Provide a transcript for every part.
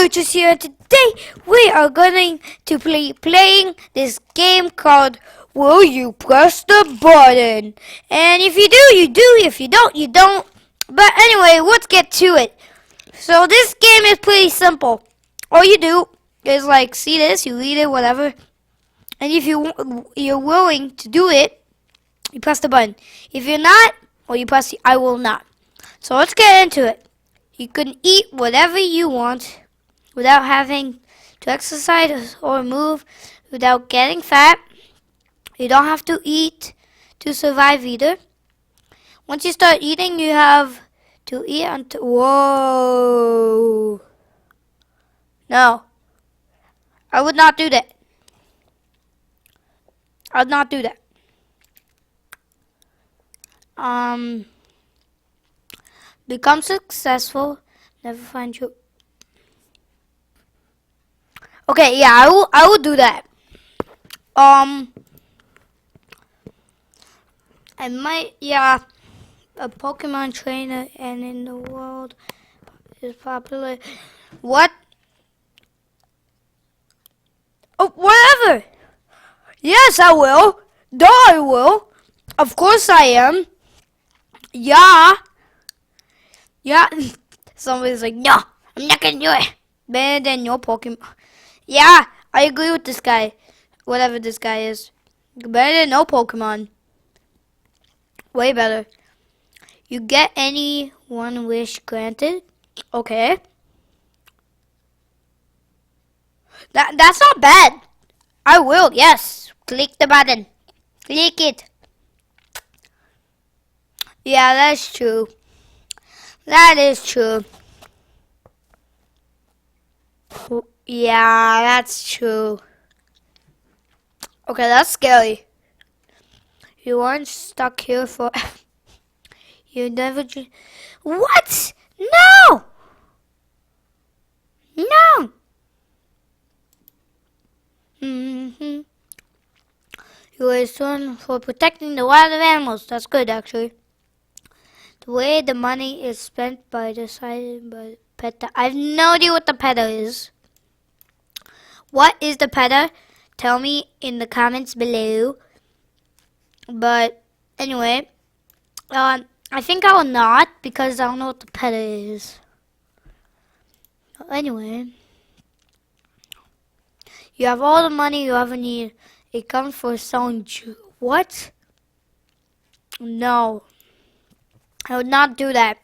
Archers here. Today we are going to playing this game called Will You Press the Button? And if you do, you do. If you don't, you don't. But anyway, let's get to it. So this game is pretty simple. All you do is like see this, you read it, whatever. And if you're willing to do it, you press the button. If you're not, well, you press the I will not. So let's get into it. You can eat whatever you want without having to exercise or move, without getting fat. You don't have to eat to survive either. Once you start eating, you have to eat until... Whoa. No. I would not do that. I would not do that. Become successful. Never find you. Okay, yeah, I will do that. I might, yeah, a Pokemon trainer and in the world is popular. What? Oh, whatever. Yes, I will. Duh, I will. Of course I am. Yeah. Yeah. Somebody's like, no, I'm not gonna do it. Better than your Pokemon. Yeah, I agree with this guy. Whatever this guy is. Better than no Pokemon. Way better. You get any one wish granted. Okay. That's not bad. I will, yes. Click the button. Click it. Yeah, that's true. That is true. Yeah, that's true. Okay, that's scary. You aren't stuck here for... You never... What? No! No! You are soon for protecting the wild animals. That's good, actually. The way the money is spent by decided by the PETA. I have no idea what the PETA is. What is the PETA? Tell me in the comments below. But anyway, I think I will not because I don't know what the PETA is. Anyway, you have all the money you ever need. It comes for selling what? No. I would not do that.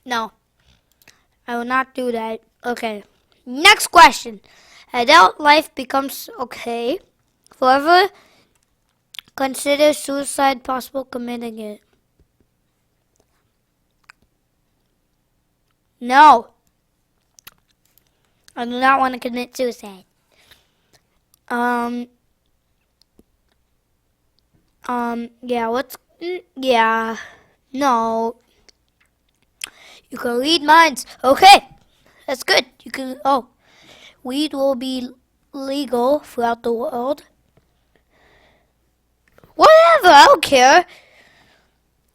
No. I will not do that. Okay. Next question. Adult life becomes okay. Forever consider suicide possible committing it. No. I do not want to commit suicide. Yeah, no. You can read minds. Okay, that's good. You can, weed will be legal throughout the world. Whatever, I don't care.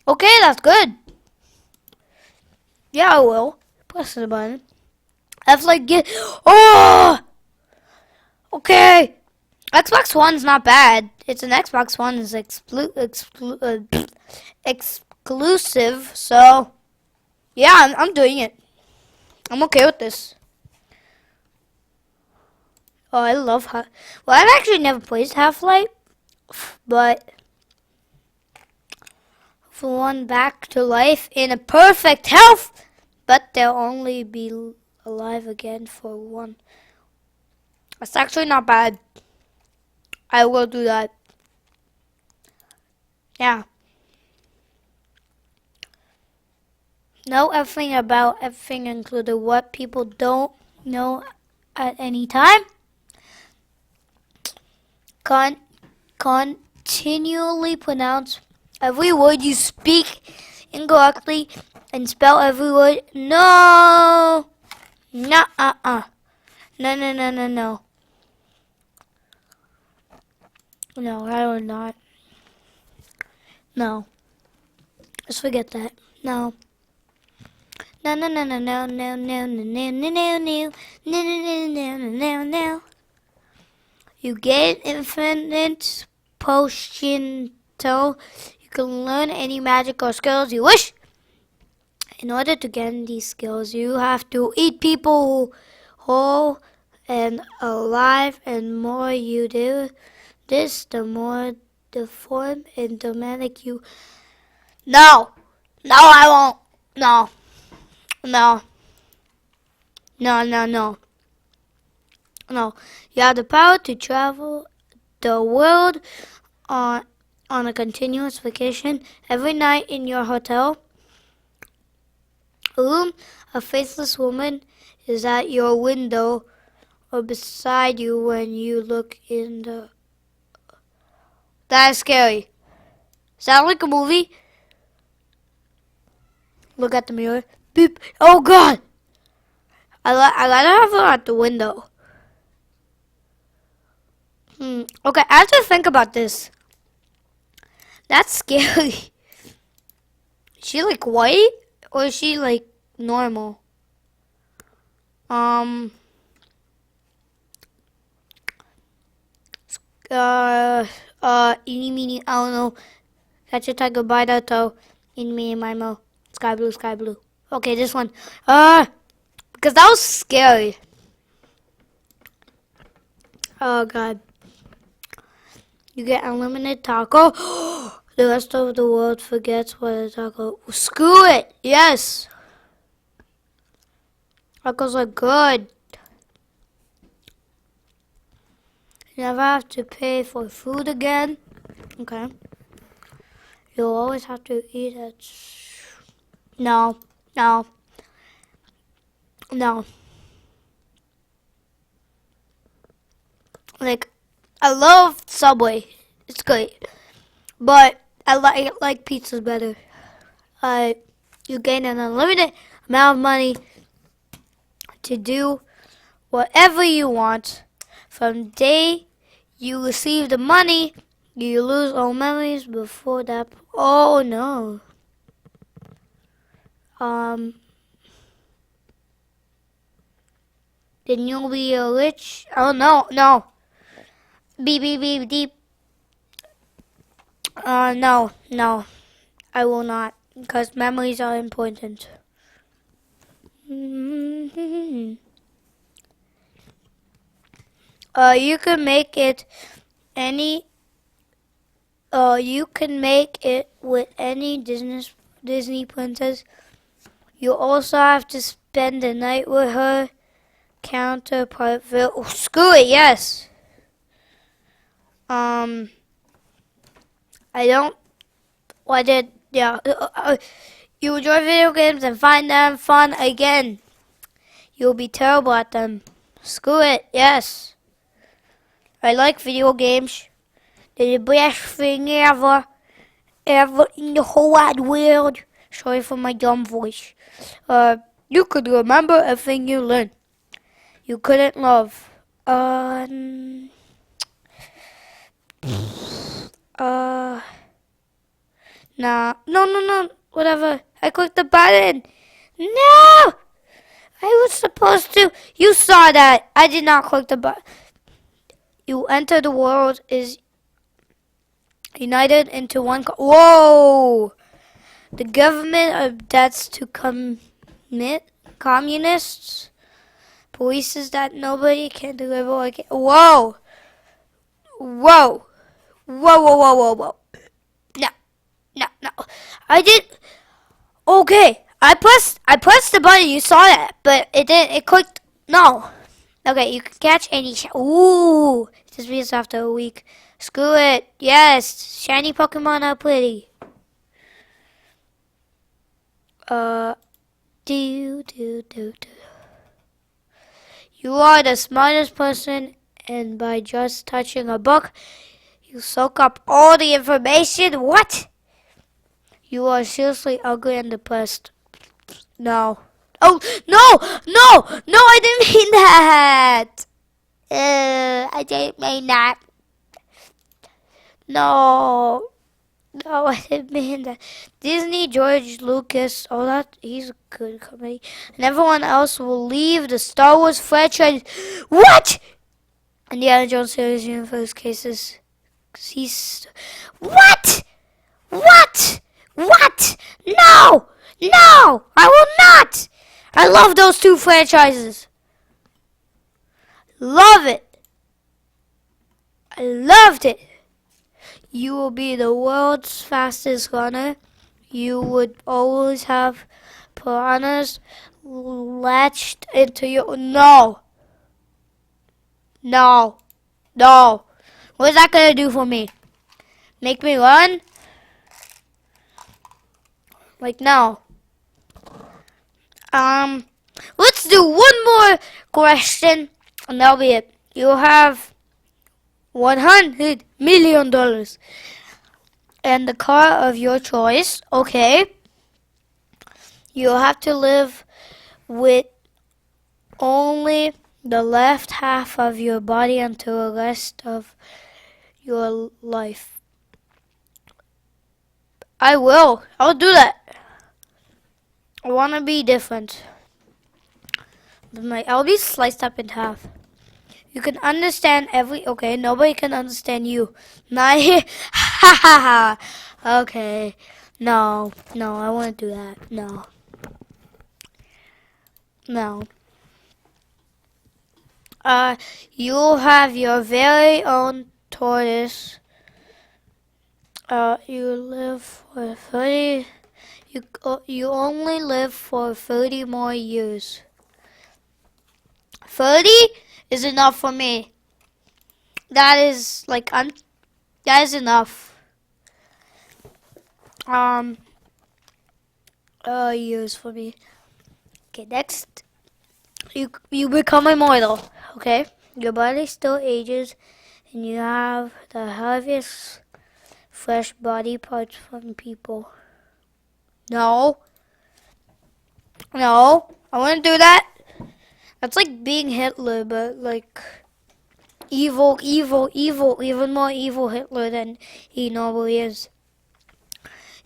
Okay, that's good. Yeah, I will. Press the button. That's like okay. Xbox One's not bad. It's an Xbox One is exclusive, so yeah, I'm doing it. I'm okay with this. Oh, I love Well, I've actually never played Half-Life, but for one back to life in a perfect health, but they'll only be alive again for one. That's actually not bad. I will do that. Yeah. Know everything about everything, including what people don't know at any time. Continually pronounce every word you speak incorrectly and spell every word. No. No. No. No, I would not. No. Just forget that. No. No, no, no, no, no, no, no, no, no, no, no, no, no, no, no, no, no. You get infinite potion so you can learn any magical skills you wish. In order to get these skills, you have to eat people whole and alive, and more you do this, the more deformed and dramatic you. No, no, I won't. No, no, no, no, no, no. You have the power to travel the world on a continuous vacation. Every night in your hotel room, a faceless woman is at your window or beside you when you look in the. That is scary. Sound like a movie? Look at the mirror. Beep. Oh God! I gotta have her at the window. Okay, I have to think about this. That's scary. Is she like white or is she like normal? Eeny, meeny, I don't know. Catch a tiger by the toe. Eeny, meeny, miny, moe. Sky blue, sky blue. Okay, this one. Because that was scary. Oh God. You get unlimited taco. The rest of the world forgets what a taco. Screw it. Yes. Tacos are good. You never have to pay for food again. Okay. You'll always have to eat it. No. No. No. Like, I love Subway. It's great. But I like pizzas better. You gain an unlimited amount of money to do whatever you want. From the day you receive the money, you lose all memories before that. Oh no. Then you'll be rich. Oh no, no. Beep, beep, beep, deep. No, no. I will not. Because memories are important. You can make it any. You can make it with any Disney princess. You also have to spend the night with her counterpart. Oh, screw it. Yes. I don't. What did? Yeah. You enjoy video games and find them fun again. You'll be terrible at them. Screw it. Yes. I like video games. They're the best thing ever in the whole wide world. Sorry for my dumb voice. You could remember a thing you learned. You couldn't love. Nah. No. Whatever. I clicked the button. No! I was supposed to. You saw that. I did not click the button. You enter the world is united into one. Whoa! The government adapts to commit communists. Polices that nobody can deliver. Like, whoa! Whoa! Whoa! No. I did. Okay. I pressed the button. You saw that, but it didn't. It clicked. No. Okay. You can catch any. Ooh. This video's after a week. Screw it. Yes. Shiny Pokemon are pretty. You are the smartest person, and by just touching a book, you soak up all the information. What? You are seriously ugly and depressed. No. Oh, no, I didn't mean that. I didn't mean that. No. No, I didn't mean that. Disney, George Lucas, all that, he's a good company. And everyone else will leave the Star Wars franchise. What? Indiana Jones series universe cases. He's. What? What? What? No! No! I will not! I love those two franchises. Love it. I loved it. You will be the world's fastest runner. You would always have piranhas latched into your... No. No. No. What is that going to do for me? Make me run? Like, no. Let's do one more question, and that'll be it. You'll have $100 million and the car of your choice. Okay. You'll have to live with only the left half of your body until the rest of your life. I will. I'll do that. I want to be different. I'll be sliced up in half. You can understand okay, nobody can understand you. Ha ha ha. Okay. No, I won't do that. No. No. You'll have your very own tortoise. You live for 30. You only live for 30 more years. 30 is enough for me. That is like that is enough. Years for me. Okay, next. You become immortal. Okay, your body still ages, and you have the heaviest fresh body parts from people. No, I wouldn't do that. That's like being Hitler, but like evil, even more evil Hitler than he normally is.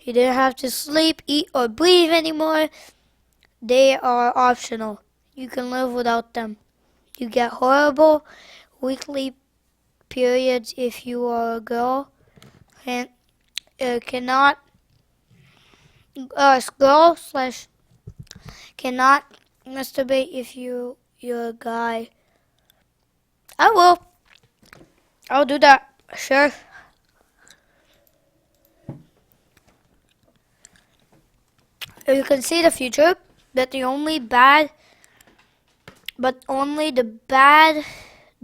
You didn't have to sleep, eat, or breathe anymore. They are optional. You can live without them. You get horrible weekly periods if you are a girl, and cannot cannot masturbate if you're a guy. I'll do that. Sure. You can see the future, but only the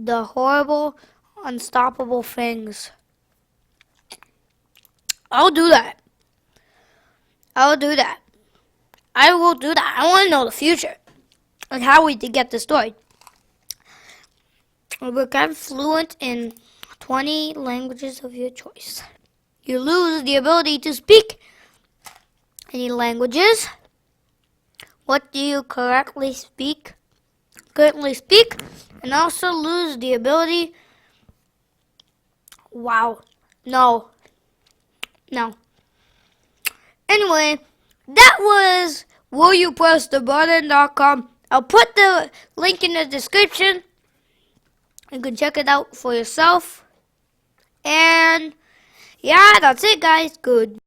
horrible, unstoppable things. I'll do that. I will do that. I want to know the future and how we get destroyed. You become fluent in 20 languages of your choice. You lose the ability to speak any languages. What do you currently speak? And also lose the ability. Wow. No. Anyway, that was willyoupressthebutton.com. I'll put the link in the description. You can check it out for yourself. And yeah, that's it, guys. Good.